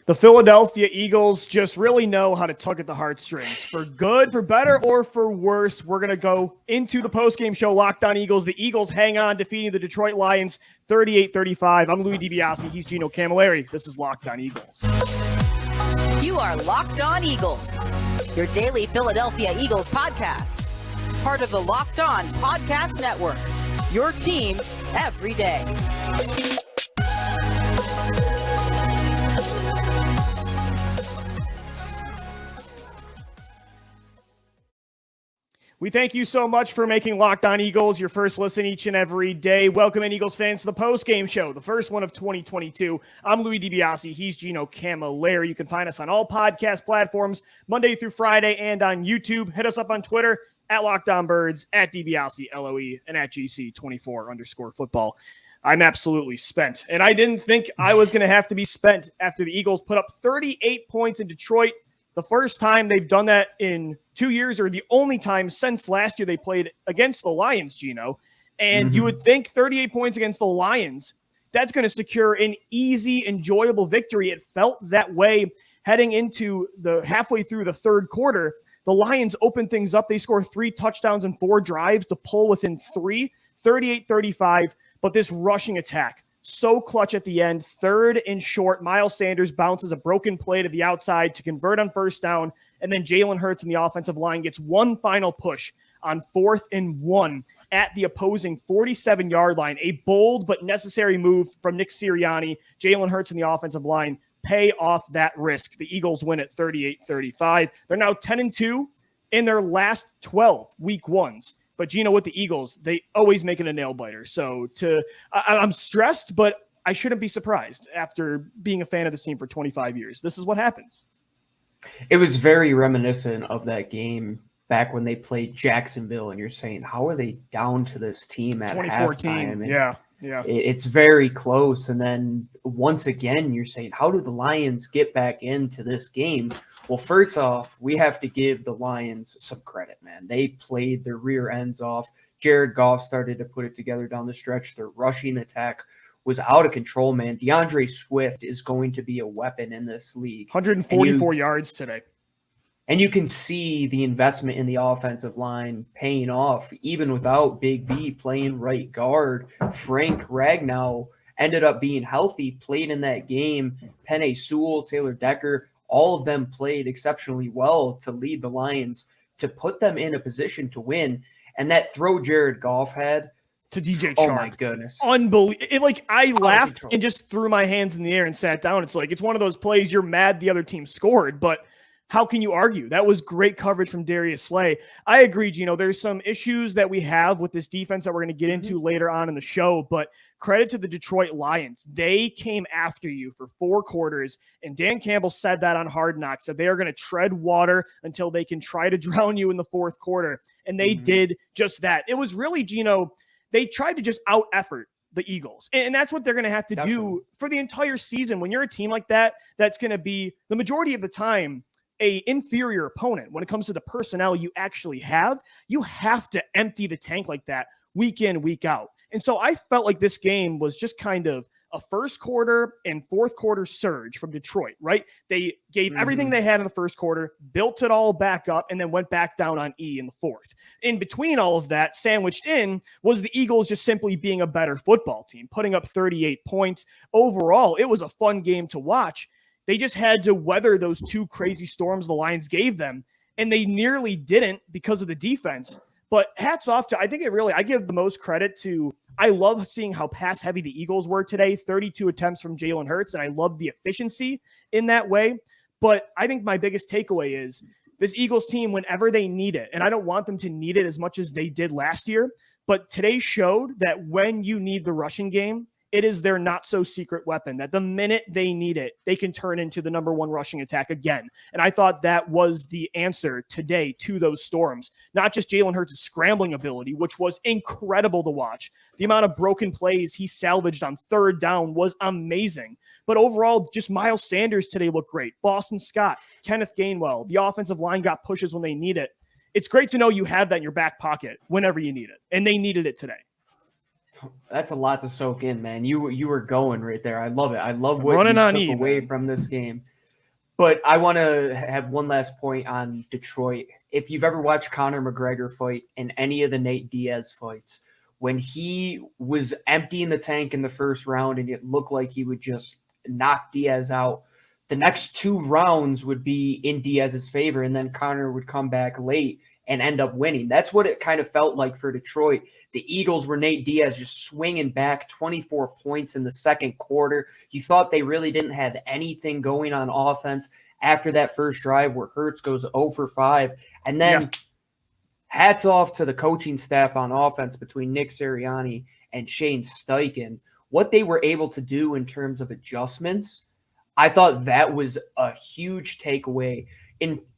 The Philadelphia Eagles just really know how to tug at the heartstrings. For good, for better, or for worse, we're going to go into the postgame show, Locked On Eagles. The Eagles hang on, defeating the Detroit Lions 38-35. I'm Louie DiBiase. He's Gino Camilleri. This is Locked On Eagles. You are Locked On Eagles, your daily Philadelphia Eagles podcast. Part of the Locked On Podcast Network, your team every day. We thank you so much for making Locked On Eagles your first listen each and every day. Welcome in, Eagles fans, to the post-game show, the first one of 2022. I'm Louie DiBiase. He's Gino Camilleri. You can find us on all podcast platforms, Monday through Friday, and on YouTube. Hit us up on Twitter, at LockedOnBirds, at DiBiase, LOE, and at GC24_football. I'm absolutely spent. And I didn't think I was going to have to be spent after the Eagles put up 38 points in Detroit. The first time they've done that in 2 years, or the only time since last year they played against the Lions, Gino. And you would think 38 points against the Lions, that's going to secure an easy, enjoyable victory. It felt that way heading into the halfway through the third quarter. The Lions opened things up. They score 3 touchdowns and 4 drives to pull within 3, 38-35. But this rushing attack, so clutch at the end, third and short. Miles Sanders bounces a broken play to the outside to convert on first down, and then Jalen Hurts in the offensive line gets one final push on 4th and 1 at the opposing 47-yard line. A bold but necessary move from Nick Sirianni. Jalen Hurts in the offensive line pay off that risk. The Eagles win at 38-35. They're now 10-2 in their last 12 week ones. But Gino, with the Eagles, they always make it a nail biter. So I'm stressed, but I shouldn't be surprised after being a fan of this team for 25 years. This is what happens. It was very reminiscent of that game back when they played Jacksonville, and you're saying, how are they down to this team at 2014? Halftime? Yeah. It's very close. And then once again, you're saying, how do the Lions get back into this game? Well, first off, we have to give the Lions some credit, man. They played their rear ends off. Jared Goff started to put it together down the stretch. Their rushing attack was out of control, man. DeAndre Swift is going to be a weapon in this league. 144 yards today. And you can see the investment in the offensive line paying off, even without Big V playing right guard. Frank Ragnow ended up being healthy, played in that game. Penei Sewell, Taylor Decker, all of them played exceptionally well to lead the Lions, to put them in a position to win. And that throw Jared Goff had to DJ Chark. Oh, my goodness. Unbelievable. I laughed and just threw my hands in the air and sat down. It's like, it's one of those plays you're mad the other team scored, but how can you argue? That was great coverage from Darius Slay. I agree, Gino. There's some issues that we have with this defense that we're going to get into later on in the show, but credit to the Detroit Lions. They came after you for 4 quarters, and Dan Campbell said that on Hard Knocks, that they are going to tread water until they can try to drown you in the 4th quarter, and they did just that. It was really, Gino, they tried to just out-effort the Eagles. And that's what they're going to have to do for the entire season. When you're a team like that, that's going to be, the majority of the time, a inferior opponent. When it comes to the personnel you actually have, you have to empty the tank like that week in, week out. And so I felt like this game was just kind of a first quarter and 4th quarter surge from Detroit, right? They gave everything they had in the first quarter, built it all back up, and then went back down on E in the 4th. In between all of that, sandwiched in, was the Eagles just simply being a better football team, putting up 38 points. Overall, it was a fun game to watch. They just had to weather those 2 crazy storms the Lions gave them, and they nearly didn't because of the defense. But hats off to, I give the most credit to, I love seeing how pass heavy the Eagles were today, 32 attempts from Jalen Hurts, and I love the efficiency in that way. But I think my biggest takeaway is this Eagles team, whenever they need it, and I don't want them to need it as much as they did last year, but today showed that when you need the rushing game, it is their not-so-secret weapon, that the minute they need it, they can turn into the number 1 rushing attack again. And I thought that was the answer today to those storms. Not just Jalen Hurts' scrambling ability, which was incredible to watch. The amount of broken plays he salvaged on 3rd down was amazing. But overall, just Miles Sanders today looked great. Boston Scott, Kenneth Gainwell, the offensive line got pushes when they need it. It's great to know you have that in your back pocket whenever you need it. And they needed it today. That's a lot to soak in, man. You were going right there. I love it. I love what Running you on took E, away man. from this game. But I want to have one last point on Detroit. If you've ever watched Conor McGregor fight in any of the Nate Diaz fights, when he was emptying the tank in the first round and it looked like he would just knock Diaz out, the next 2 rounds would be in Diaz's favor, and then Conor would come back late and end up winning. That's what it kind of felt like for Detroit. The Eagles were Nate Diaz just swinging back 24 points in the second quarter. You thought they really didn't have anything going on offense after that first drive where Hurts goes 0 for 5. And then hats off to the coaching staff on offense between Nick Sirianni and Shane Steichen. What they were able to do in terms of adjustments, I thought that was a huge takeaway.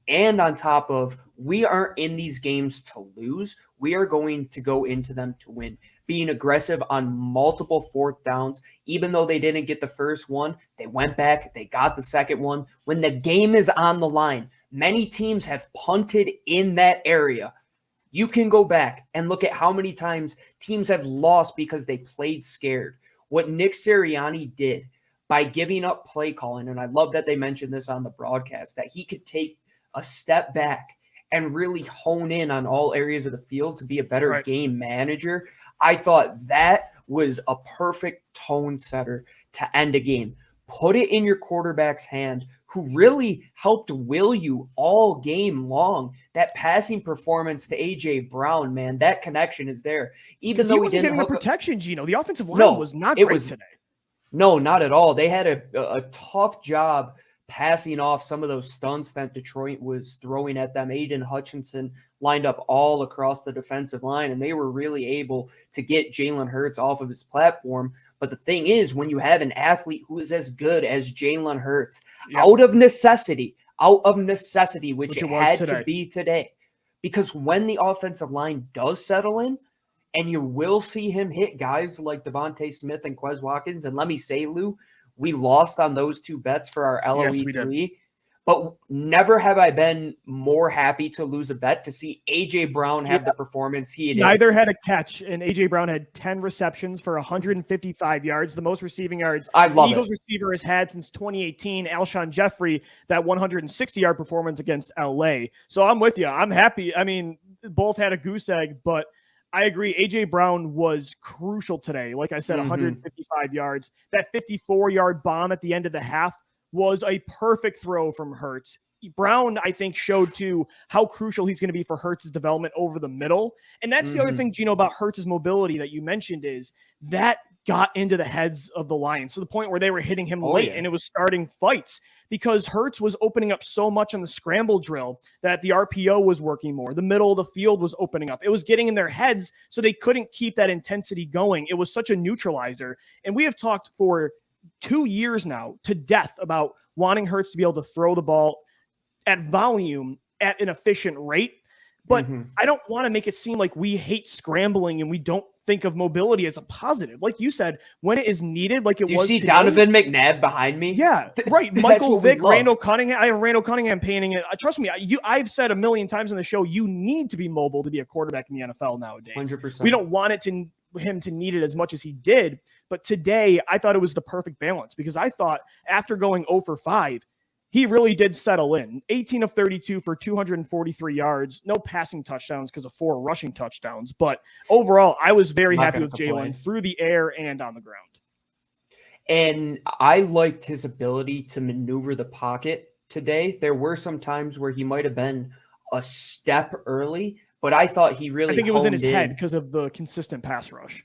And on top of, we aren't in these games to lose. We are going to go into them to win. Being aggressive on multiple fourth downs, even though they didn't get the first one, they went back, they got the second one. When the game is on the line, many teams have punted in that area. You can go back and look at how many times teams have lost because they played scared. What Nick Sirianni did by giving up play calling, and I love that they mentioned this on the broadcast, that he could take a step back and really hone in on all areas of the field to be a better game manager. I thought that was a perfect tone setter to end a game. Put it in your quarterback's hand, who really helped will you all game long. That passing performance to A.J. Brown, man, that connection is there. Even though he wasn't getting the protection, Gino. The offensive line was not great today. No, not at all. They had a tough job passing off some of those stunts that Detroit was throwing at them. Aiden Hutchinson lined up all across the defensive line, and they were really able to get Jalen Hurts off of his platform. But the thing is, when you have an athlete who is as good as Jalen Hurts, out of necessity, which it had to be today, because when the offensive line does settle in, and you will see him hit guys like Devontae Smith and Quez Watkins, and let me say, Lou, we lost on those 2 bets for our LOE3, but never have I been more happy to lose a bet to see A.J. Brown have the performance he did. Neither had a catch, and A.J. Brown had 10 receptions for 155 yards, the most receiving yards the Eagles receiver has had since 2018. Alshon Jeffrey, that 160-yard performance against L.A. So I'm with you. I'm happy. I mean, both had a goose egg, but I agree. A.J. Brown was crucial today. Like I said, 155 yards. That 54-yard bomb at the end of the half was a perfect throw from Hurts. Brown, I think, showed too how crucial he's going to be for Hurts' development over the middle. And that's the other thing, Gino, about Hurts' mobility that you mentioned is that got into the heads of the Lions to the point where they were hitting him late and it was starting fights because Hurts was opening up so much on the scramble drill that the RPO was working more. The middle of the field was opening up. It was getting in their heads, so they couldn't keep that intensity going. It was such a neutralizer. And we have talked for 2 years now to death about wanting Hurts to be able to throw the ball at volume at an efficient rate. But I don't want to make it seem like we hate scrambling and we don't think of mobility as a positive. Like you said, when it is needed, like it was. Do you see Donovan McNabb behind me? Yeah, right. Michael Vick, Randall Cunningham. I have Randall Cunningham painting it. Trust me, I've said a million times on the show, you need to be mobile to be a quarterback in the NFL nowadays. 100%. We don't want him to need it as much as he did. But today, I thought it was the perfect balance because I thought after going 0 for 5, he really did settle in. 18 of 32 for 243 yards. No passing touchdowns because of 4 rushing touchdowns. But overall, I was very happy with Jalen through the air and on the ground. And I liked his ability to maneuver the pocket today. There were some times where he might have been a step early, but I thought he really I think it was in his head because of the consistent pass rush.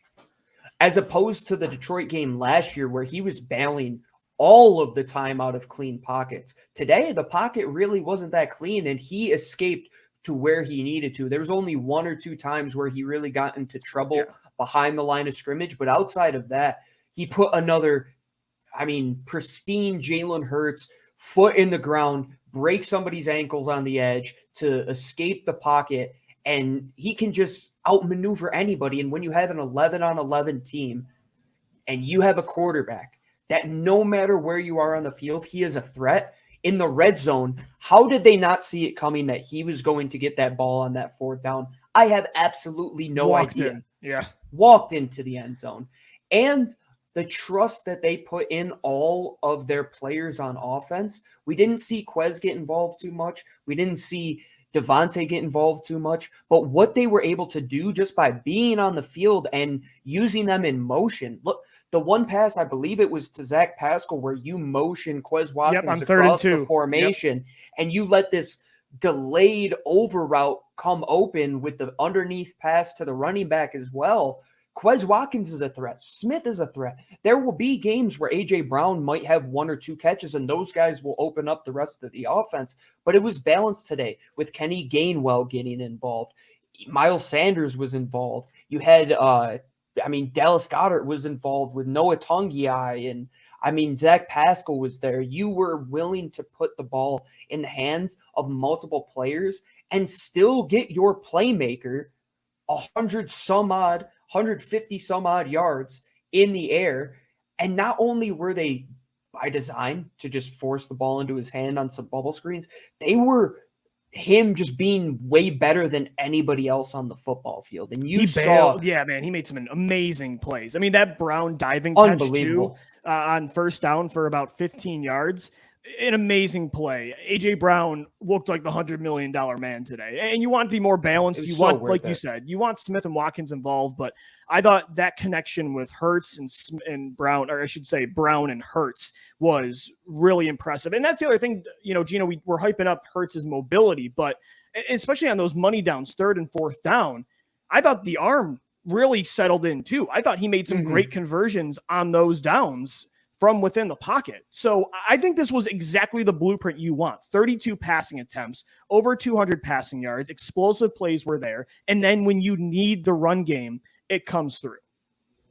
As opposed to the Detroit game last year where he was bailing all of the time out of clean pockets. Today, the pocket really wasn't that clean, and he escaped to where he needed to. There was only 1 or 2 times where he really got into trouble behind the line of scrimmage, but outside of that, he put another, pristine Jalen Hurts foot in the ground, break somebody's ankles on the edge to escape the pocket, and he can just outmaneuver anybody. And when you have an 11-on-11 team and you have a quarterback that no matter where you are on the field, he is a threat in the red zone. How did they not see it coming that he was going to get that ball on that 4th down? I have absolutely no idea. Yeah. walked into the end zone. And the trust that they put in all of their players on offense. We didn't see Quez get involved too much. We didn't see Devontae get involved too much. But what they were able to do just by being on the field and using them in motion. Look, the one pass, I believe it was to Zach Pascal, where you motion Quez Watkins across the formation, and you let this delayed over route come open with the underneath pass to the running back as well. Quez Watkins is a threat. Smith is a threat. There will be games where A.J. Brown might have 1 or 2 catches, and those guys will open up the rest of the offense. But it was balanced today with Kenny Gainwell getting involved. Miles Sanders was involved. You had, Dallas Goedert was involved with Noah Tongiai, and Zach Pascal was there. You were willing to put the ball in the hands of multiple players and still get your playmaker 150 some odd yards in the air. And not only were they by design to just force the ball into his hand on some bubble screens, they were him just being way better than anybody else on the football field. And he made some amazing plays. I mean, that Brown diving catch too, on first down for about 15 yards. An amazing play. A.J. Brown looked like the $100 million man today. And you want to be more balanced. You want, like you said, you want Smith and Watkins involved. But I thought that connection with Hurts and Brown, or I should say Brown and Hurts, was really impressive. And that's the other thing, Gino, we're hyping up Hurts' mobility, but especially on those money downs, 3rd and 4th down, I thought the arm really settled in too. I thought he made some great conversions on those downs from within the pocket. So I think this was exactly the blueprint you want. 32 passing attempts, over 200 passing yards, explosive plays were there. And then when you need the run game, it comes through.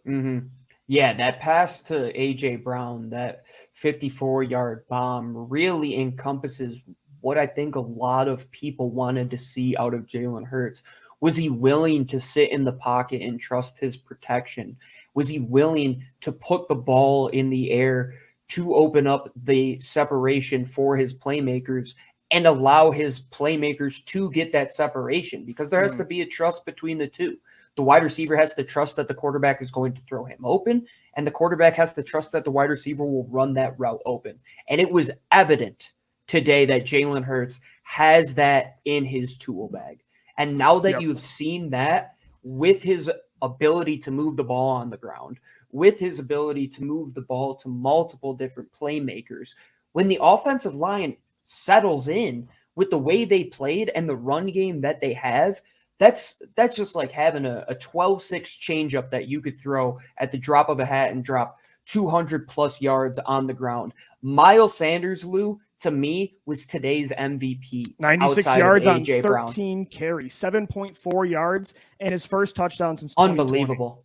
Mm-hmm. Yeah, that pass to A.J. Brown, that 54-yard bomb really encompasses what I think a lot of people wanted to see out of Jalen Hurts. Was he willing to sit in the pocket and trust his protection? Was he willing to put the ball in the air to open up the separation for his playmakers and allow his playmakers to get that separation? Because there has to be a trust between the two. The wide receiver has to trust that the quarterback is going to throw him open, and the quarterback has to trust that the wide receiver will run that route open. And it was evident today that Jalen Hurts has that in his tool bag. And now that you've seen that with his ability to move the ball on the ground, with his ability to move the ball to multiple different playmakers, when the offensive line settles in with the way they played and the run game that they have, that's just like having a 12-6 changeup that you could throw at the drop of a hat and drop 200 plus yards on the ground. Miles Sanders, Lou, to me, was today's MVP. 96 yards on 13 carries, 7.4 yards, and his first touchdown since 2020. Unbelievable.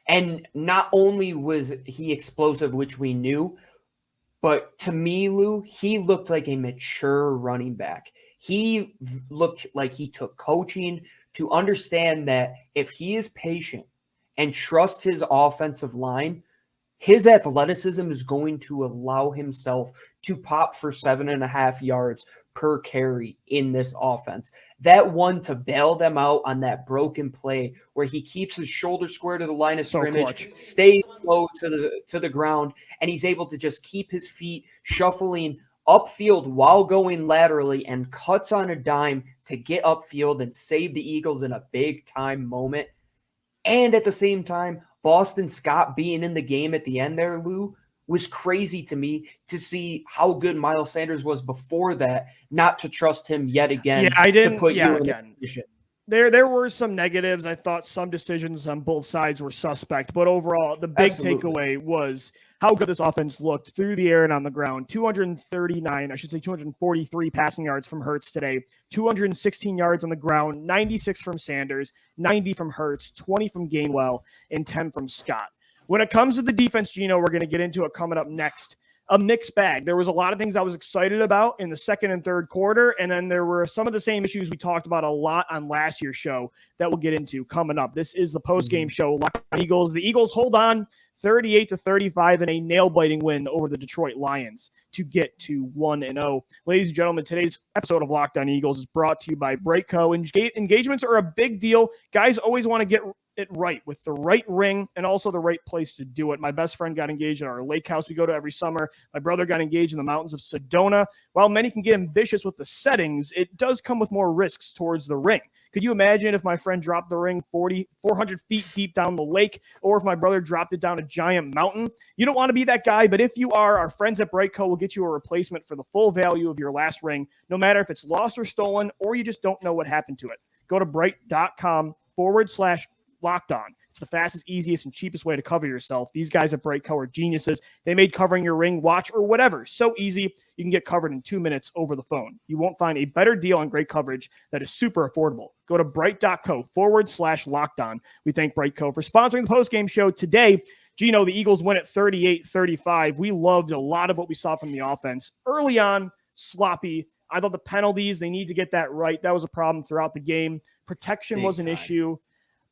And not only was he explosive, which we knew, but to me, Lou, he looked like a mature running back. He looked like he took coaching to understand that if he is patient and trusts his offensive line, his athleticism is going to allow himself to pop for 7.5 yards per carry in this offense. That one to bail them out on that broken play where he keeps his shoulder square to the line of scrimmage, stays low to the ground, and he's able to just keep his feet shuffling upfield while going laterally and cuts on a dime to get upfield and save the Eagles in a big-time moment. And at the same time, Boston Scott being in the game at the end there, Lou, was crazy to me to see how good Miles Sanders was before that, not to trust him yet again to put you in that position. There were some negatives. I thought some decisions on both sides were suspect, but overall, the big takeaway was how good this offense looked through the air and on the ground. 243 passing yards from Hurts today, 216 yards on the ground, 96 from Sanders, 90 from Hurts, 20 from Gainwell, and 10 from Scott. When it comes to the defense, Gino, we're going to get into it coming up next. A mixed bag. There was a lot of things I was excited about in the second and third quarter, and then there were some of the same issues we talked about a lot on last year's show that we'll get into coming up. This is the post-game show. Locked On Eagles. The Eagles hold on 38-35 in a nail-biting win over the Detroit Lions to get to 1-0. Ladies and gentlemen, today's episode of Locked On Eagles is brought to you by Brightco. Engagements are a big deal. Guys always want to get it right with the right ring and also the right place to do it. My best friend got engaged at our lake house we go to every summer. My brother got engaged in the mountains of Sedona. While many can get ambitious with the settings, it does come with more risks towards the ring. Could you imagine if my friend dropped the ring 400 feet deep down the lake, or if my brother dropped it down a giant mountain? You don't want to be that guy, but if you are, our friends at Brightco will get you a replacement for the full value of your last ring, no matter if it's lost or stolen, or you just don't know what happened to it. Go to bright.com/lockedon. It's the fastest, easiest, and cheapest way to cover yourself. These guys at Brightco are geniuses. They made covering your ring, watch, or whatever so easy you can get covered in 2 minutes over the phone. You won't find a better deal on great coverage that is super affordable. Go to bright.co/lockedon. We thank Brightco for sponsoring the postgame show today. Gino, the Eagles win at 38-35. We loved a lot of what we saw from the offense. Early on, sloppy. I thought the penalties, they need to get that right. That was a problem throughout the game. Protection was an issue.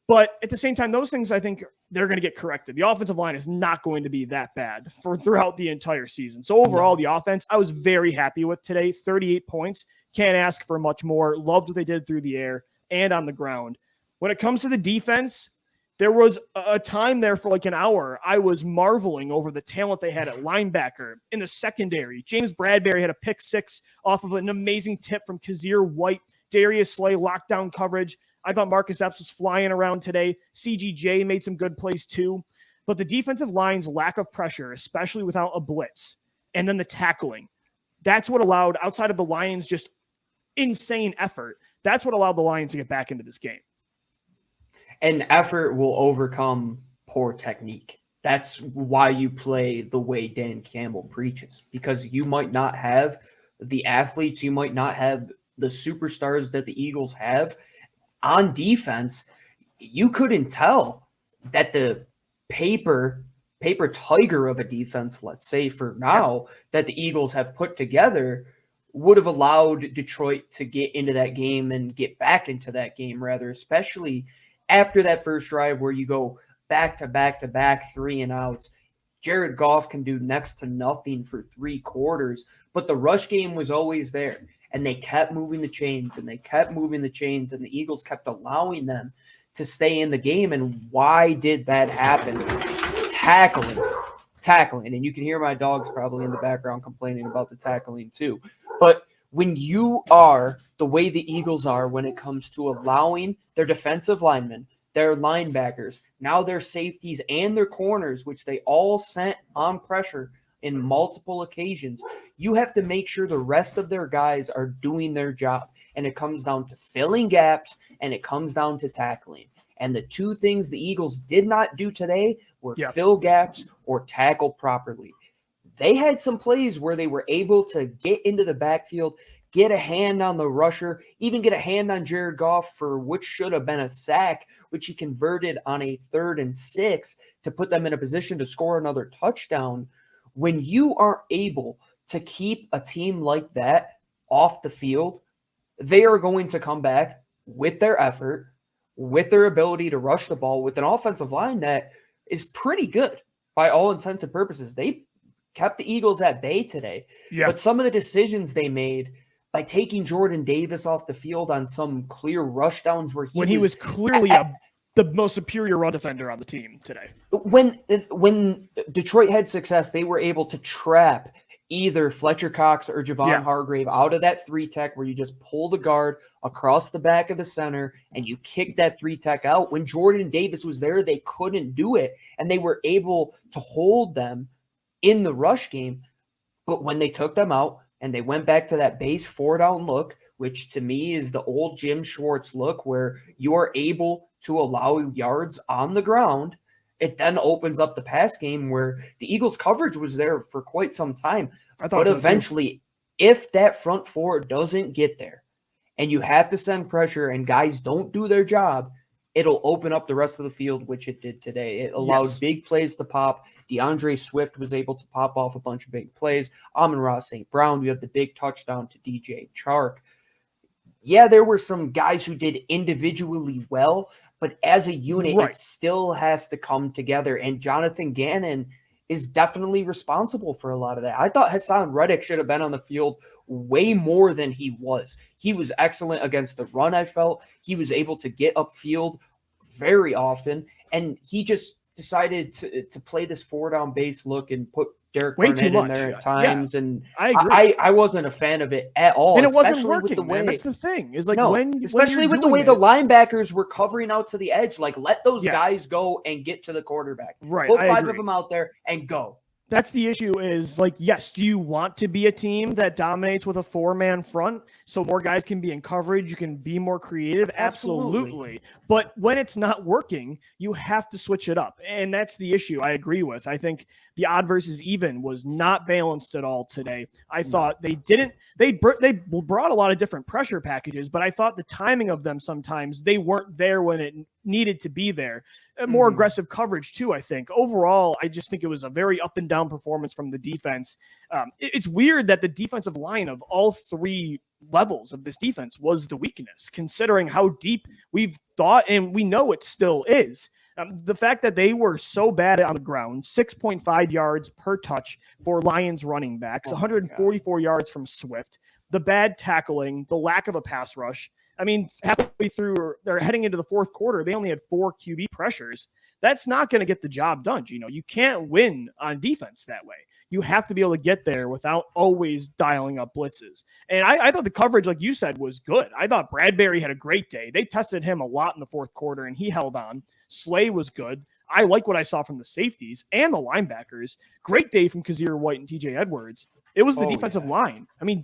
But at the same time, those things, I think, they're going to get corrected. The offensive line is not going to be that bad for throughout the entire season. So overall, the offense, I was very happy with today. 38 points. Can't ask for much more. Loved what they did through the air and on the ground. When it comes to the defense, there was a time there for like an hour. I was marveling over the talent they had at linebacker. In the secondary, James Bradbury had a pick six off of an amazing tip from Kazir White. Darius Slay lockdown coverage. I thought Marcus Epps was flying around today. CGJ made some good plays too. But the defensive line's lack of pressure, especially without a blitz, and then the tackling, that's what allowed, outside of the Lions' just insane effort, that's what allowed the Lions to get back into this game. And effort will overcome poor technique. That's why you play the way Dan Campbell preaches, because you might not have the athletes, you might not have the superstars that the Eagles have on defense. You couldn't tell that the paper tiger of a defense, let's say for now, that the Eagles have put together would have allowed Detroit to get into that game and get back into that game, rather, especially after that first drive where you go back to back to back 3-and-outs. Jared Goff can do next to nothing for 3 quarters, but the rush game was always there. And they kept moving the chains, and they kept moving the chains, and the Eagles kept allowing them to stay in the game. And why did that happen? Tackling. And you can hear my dogs probably in the background complaining about the tackling too. But when you are the way the Eagles are when it comes to allowing their defensive linemen, their linebackers, now their safeties and their corners, which they all sent on pressure in multiple occasions, you have to make sure the rest of their guys are doing their job. And it comes down to filling gaps, and it comes down to tackling. And the two things the Eagles did not do today were fill gaps or tackle properly. They had some plays where they were able to get into the backfield, get a hand on the rusher, even get a hand on Jared Goff for which should have been a sack, which he converted on a 3rd and 6 to put them in a position to score another touchdown. When you are able to keep a team like that off the field, they are going to come back with their effort, with their ability to rush the ball, with an offensive line that is pretty good by all intents and purposes. They kept the Eagles at bay today. But some of the decisions they made by taking Jordan Davis off the field on some clear rush downs where he was clearly the most superior run defender on the team today. When Detroit had success, they were able to trap either Fletcher Cox or Javon Hargrave out of that 3-tech where you just pull the guard across the back of the center and you kick that 3-tech out. When Jordan Davis was there, they couldn't do it, and they were able to hold them in the rush game. But when they took them out and they went back to that base 4-down look, which to me is the old Jim Schwartz look where you are able to allow yards on the ground, it then opens up the pass game where the Eagles' coverage was there for quite some time. But eventually, if that front four doesn't get there and you have to send pressure and guys don't do their job, it'll open up the rest of the field, which it did today. It allowed big plays to pop. DeAndre Swift was able to pop off a bunch of big plays. Amon-Ra St. Brown, you have the big touchdown to DJ Chark. Yeah, there were some guys who did individually well, but as a unit, it still has to come together. And Johnathan Gannon is definitely responsible for a lot of that. I thought Hassan Reddick should have been on the field way more than he was. He was excellent against the run, I felt. He was able to get upfield very often, and he just decided to play this 4-down base look and put Derek Way too Barnett in much. there at times, and I agree. I wasn't a fan of it at all. And it wasn't especially working, with the way, man. That's the thing. Is like especially when with the way the linebackers were covering out to the edge. Like, let those guys go and get to the quarterback. Right. Put 5 of them out there and go. That's the issue is like, yes, do you want to be a team that dominates with a 4-man front so more guys can be in coverage? You can be more creative. Absolutely. But when it's not working, you have to switch it up. And that's the issue I agree with. I think the odd versus even was not balanced at all today. I thought they brought a lot of different pressure packages, but I thought the timing of them sometimes they weren't there when it needed to be there. More aggressive coverage too, I think. Overall, I just think it was a very up and down performance from the defense. It's weird that the defensive line of all 3 levels of this defense was the weakness, considering how deep we've thought, and we know it still is. The fact that they were so bad on the ground, 6.5 yards per touch for Lions running backs, 144 yards from Swift, the bad tackling, the lack of a pass rush. I mean, halfway through, they're heading into the fourth quarter. They only had 4 QB pressures. That's not going to get the job done. You know, you can't win on defense that way. You have to be able to get there without always dialing up blitzes. And I thought the coverage, like you said, was good. I thought Bradbury had a great day. They tested him a lot in the fourth quarter, and he held on. Slay was good. I like what I saw from the safeties and the linebackers. Great day from Kazir White and TJ Edwards. It was the defensive line. I mean,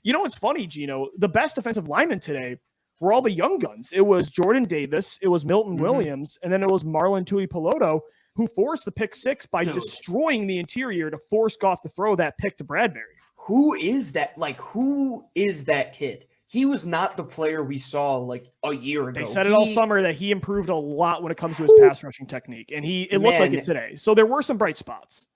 you know what's funny, Gino? The best defensive linemen today were all the young guns. It was Jordan Davis, it was Milton Williams, and then it was Marlon Tui-Peloto, who forced the pick 6 by destroying the interior to force Goff to throw that pick to Bradbury. Who is that? Like, who is that kid? He was not the player we saw like a year ago. They said it all summer that he improved a lot when it comes to his pass rushing technique, and it looked like it today. So there were some bright spots.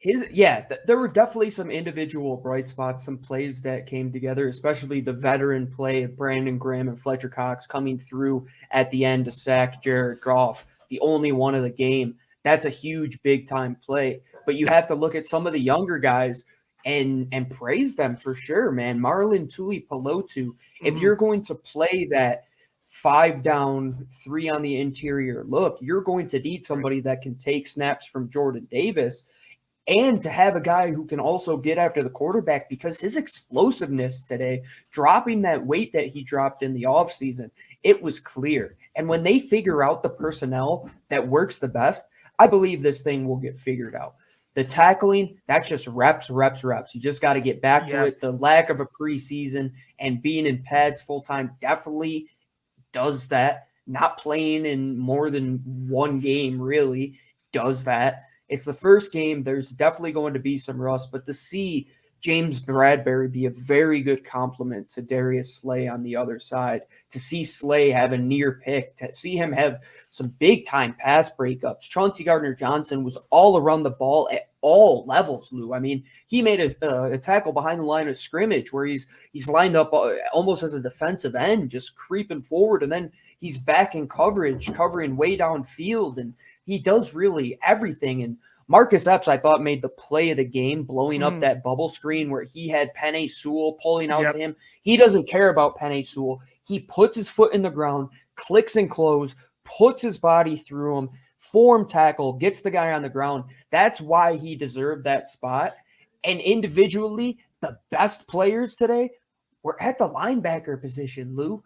There were definitely some individual bright spots, some plays that came together, especially the veteran play of Brandon Graham and Fletcher Cox coming through at the end to sack Jared Goff, the only one of the game. That's a huge, big-time play. But you have to look at some of the younger guys and praise them for sure, man. Marlon Tui-Peloto, if you're going to play that 5 down, 3 on the interior look, you're going to need somebody that can take snaps from Jordan Davis, and to have a guy who can also get after the quarterback, because his explosiveness today, dropping that weight that he dropped in the offseason, it was clear. And when they figure out the personnel that works the best, I believe this thing will get figured out. The tackling, that's just reps. You just got to get back to it. The lack of a preseason and being in pads full-time definitely does that. Not playing in more than one game really does that. It's the first game. There's definitely going to be some rust, but to see James Bradbury be a very good complement to Darius Slay on the other side, to see Slay have a near pick, to see him have some big-time pass breakups. Chauncey Gardner-Johnson was all around the ball at all levels, Lou. I mean, he made a tackle behind the line of scrimmage where he's lined up almost as a defensive end, just creeping forward, and then he's back in coverage, covering way downfield, and he does really everything. And Marcus Epps, I thought, made the play of the game, blowing up that bubble screen where he had Penei Sewell pulling out to him. He doesn't care about Penei Sewell. He puts his foot in the ground, clicks and close, puts his body through him, form tackle, gets the guy on the ground. That's why he deserved that spot. And individually, the best players today were at the linebacker position, Lou.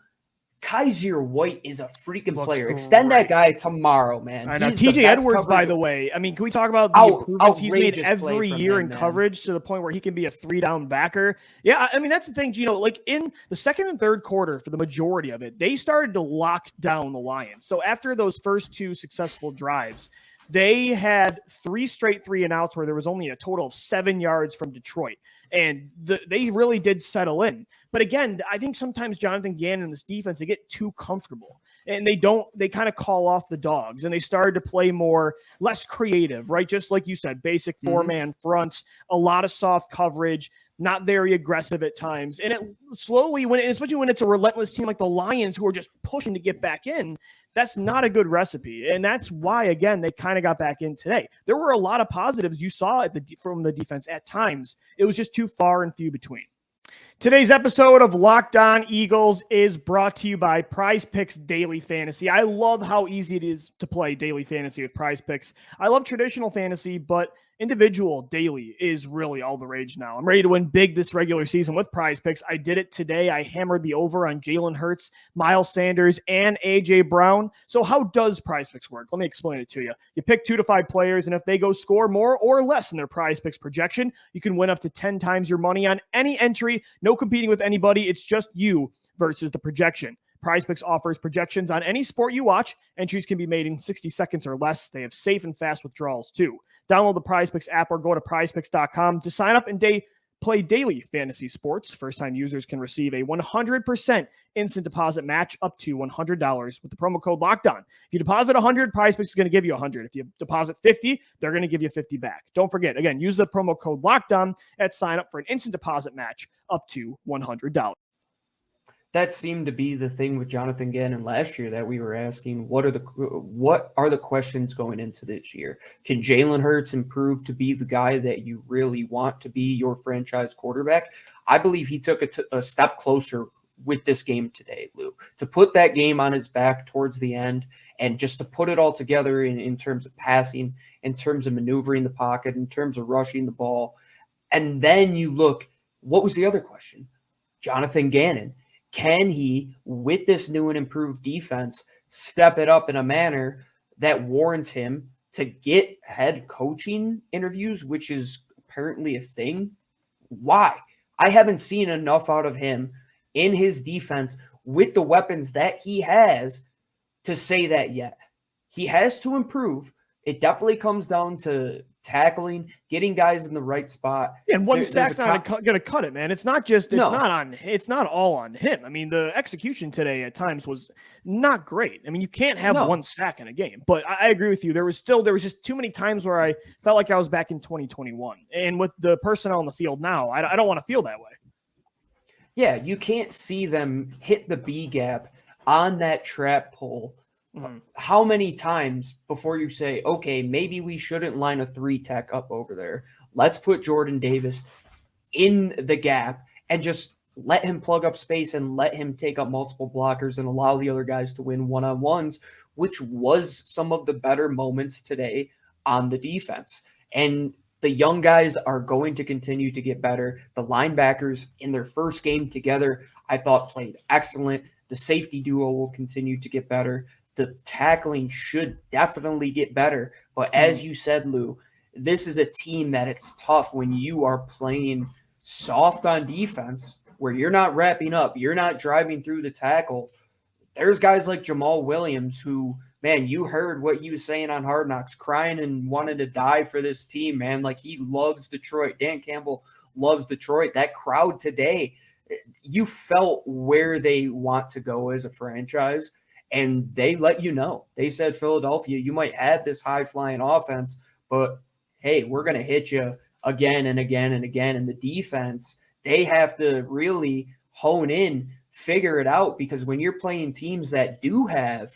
Kaiser White is a freaking player. Extend that guy tomorrow, man. I know. TJ Edwards, by the way. I mean, can we talk about the improvements he's made every year in coverage to the point where he can be a 3-down backer? Yeah, I mean, that's the thing, Gino. Like in the second and third quarter, for the majority of it, they started to lock down the Lions. So after those first 2 successful drives, they had 3 straight 3-and-outs where there was only a total of 7 yards from Detroit. And they really did settle in. But again, I think sometimes Johnathan Gannon and this defense, they get too comfortable. And they kind of call off the dogs. And they started to play less creative, right? Just like you said, basic 4-man fronts, a lot of soft coverage, not very aggressive at times. And it slowly, especially when it's a relentless team like the Lions who are just pushing to get back in, that's not a good recipe. And that's why, again, they kind of got back in today. There were a lot of positives you saw from the defense at times. It was just too far and few between. Today's episode of Locked On Eagles is brought to you by Prize Picks Daily Fantasy. I love how easy it is to play daily fantasy with Prize Picks. I love traditional fantasy, but individual daily is really all the rage now. I'm ready to win big this regular season with Prize Picks. I did it today. I hammered the over on Jalen Hurts, Miles Sanders, and A.J. Brown. So how does Prize Picks work? Let me explain it to you. You pick 2 to 5 players, and if they go score more or less than their Prize Picks projection, you can win up to 10 times your money on any entry. No competing with anybody. It's just you versus the projection. PrizePicks offers projections on any sport you watch. Entries can be made in 60 seconds or less. They have safe and fast withdrawals too. Download the PrizePicks app or go to prizepicks.com to sign up and play daily fantasy sports. First-time users can receive a 100% instant deposit match up to $100 with the promo code LOCKEDON. If you deposit $100, PrizePicks is going to give you $100. If you deposit $50, they're going to give you $50 back. Don't forget, again, use the promo code LOCKEDON at sign up for an instant deposit match up to $100. That seemed to be the thing with Johnathan Gannon last year that we were asking, what are the questions going into this year? Can Jalen Hurts improve to be the guy that you really want to be your franchise quarterback? I believe he took a step closer with this game today, Lou, to put that game on his back towards the end and just to put it all together in terms of passing, in terms of maneuvering the pocket, in terms of rushing the ball. And then you look, what was the other question? Johnathan Gannon. Can he, with this new and improved defense, step it up in a manner that warrants him to get head coaching interviews, which is apparently a thing? Why? I haven't seen enough out of him in his defense with the weapons that he has to say that yet. He has to improve. It definitely comes down to tackling, getting guys in the right spot. And one sack's not going to cut it, man. It's not all on him. I mean, the execution today at times was not great. I mean, you can't have one sack in a game, but I agree with you. There was just too many times where I felt like I was back in 2021, and with the personnel on the field now, I don't want to feel that way. Yeah. You can't see them hit the B gap on that trap pull. Mm-hmm. How many times before you say, okay, maybe we shouldn't line a 3-tech up over there. Let's put Jordan Davis in the gap and just let him plug up space and let him take up multiple blockers and allow the other guys to win one-on-ones, which was some of the better moments today on the defense. And the young guys are going to continue to get better. The linebackers in their first game together, I thought played excellent. The safety duo will continue to get better. The tackling should definitely get better. But as you said, Lou, this is a team that it's tough when you are playing soft on defense, where you're not wrapping up, you're not driving through the tackle. There's guys like Jamal Williams who, man, you heard what he was saying on Hard Knocks, crying and wanted to die for this team, man. Like, he loves Detroit. Dan Campbell loves Detroit. That crowd today, you felt where they want to go as a franchise. And they let you know. They said, Philadelphia, you might have this high-flying offense, but, hey, we're going to hit you again and again and again. And the defense, they have to really hone in, figure it out, because when you're playing teams that do have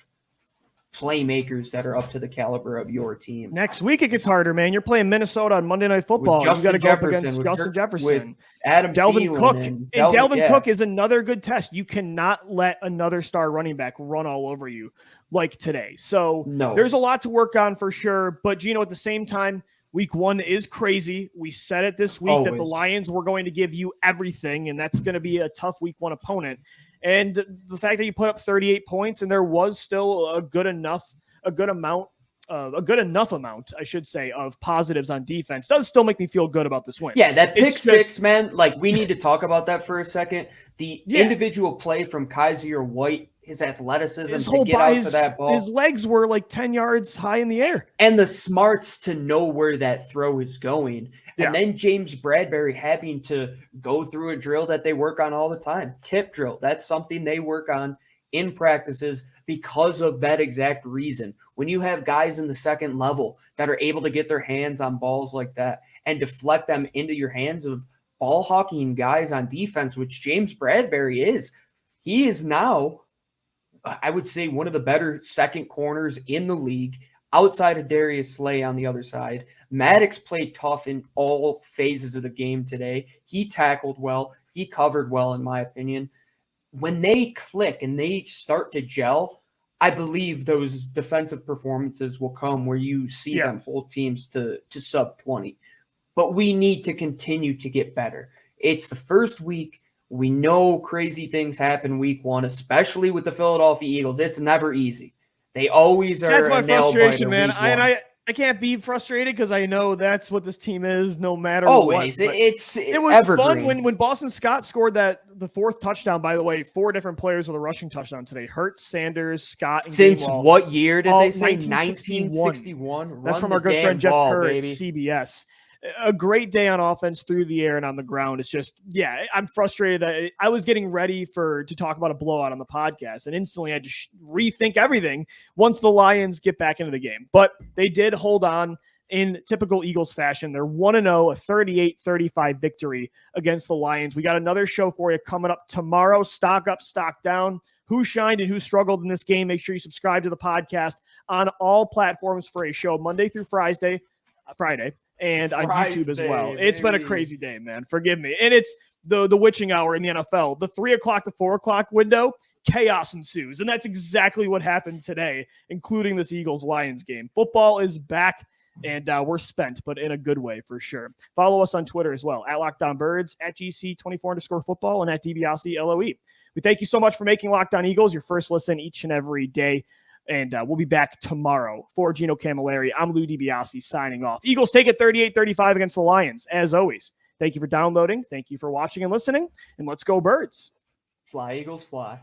playmakers that are up to the caliber of your team. Next week it gets harder, man. You're playing Minnesota on Monday Night Football. You got to go up against Justin Jefferson, Adam Delvin Cook, and Delvin Cook is another good test. You cannot let another star running back run all over you like today. So there's a lot to work on for sure. But Gino, at the same time, week 1 is crazy. We said it this week that the Lions were going to give you everything, and that's going to be a tough week 1 opponent. And the fact that you put up 38 points and there was still a good enough amount, I should say, of positives on defense does still make me feel good about this win. Yeah, that pick six, man, like, we need to talk about that for a second. The individual play from Kaiser White, his athleticism to get out to that ball. His legs were like 10 yards high in the air. And the smarts to know where that throw is going. And then James Bradbury having to go through a drill that they work on all the time. Tip drill. That's something they work on in practices because of that exact reason. When you have guys in the second level that are able to get their hands on balls like that and deflect them into your hands of ball hawking guys on defense, which James Bradbury is, he is now, I would say, one of the better second corners in the league outside of Darius Slay on the other side. Maddox played tough in all phases of the game today. He tackled well. He covered well, in my opinion. When they click and they start to gel, I believe those defensive performances will come where you see them hold teams to sub 20. But we need to continue to get better. It's the first week. We know crazy things happen week 1, especially with the Philadelphia Eagles. It's never easy. They always are. That's my frustration, man. I can't be frustrated because I know that's what this team is, no matter always. what. It was evergreen. fun when Boston Scott scored the 4th touchdown. By the way, 4 different players with a rushing touchdown today: Hurts, Sanders, Scott. And Since Gainwell. what year did they say? 1961. That's from our good friend Jeff Kerr at CBS. A great day on offense through the air and on the ground. It's just, I'm frustrated that I was getting ready to talk about a blowout on the podcast, and instantly I had to rethink everything once the Lions get back into the game. But they did hold on in typical Eagles fashion. They're 1-0, a 38-35 victory against the Lions. We got another show for you coming up tomorrow. Stock up, stock down. Who shined and who struggled in this game? Make sure you subscribe to the podcast on all platforms for a show Monday through Friday. And on YouTube as well. It's been a crazy day, man. Forgive me. And it's the witching hour in the NFL. The 3 o'clock to 4 o'clock window, chaos ensues. And that's exactly what happened today, including this Eagles-Lions game. Football is back, and we're spent, but in a good way for sure. Follow us on Twitter as well, at LockedOnBirds, at GC24_football, and at DiBiase-LOE. We thank you so much for making Locked On Eagles your first listen each and every day. And we'll be back tomorrow. For Gino Camilleri, I'm Lou DiBiase signing off. Eagles take it 38-35 against the Lions, as always. Thank you for downloading. Thank you for watching and listening. And let's go Birds. Fly, Eagles, fly.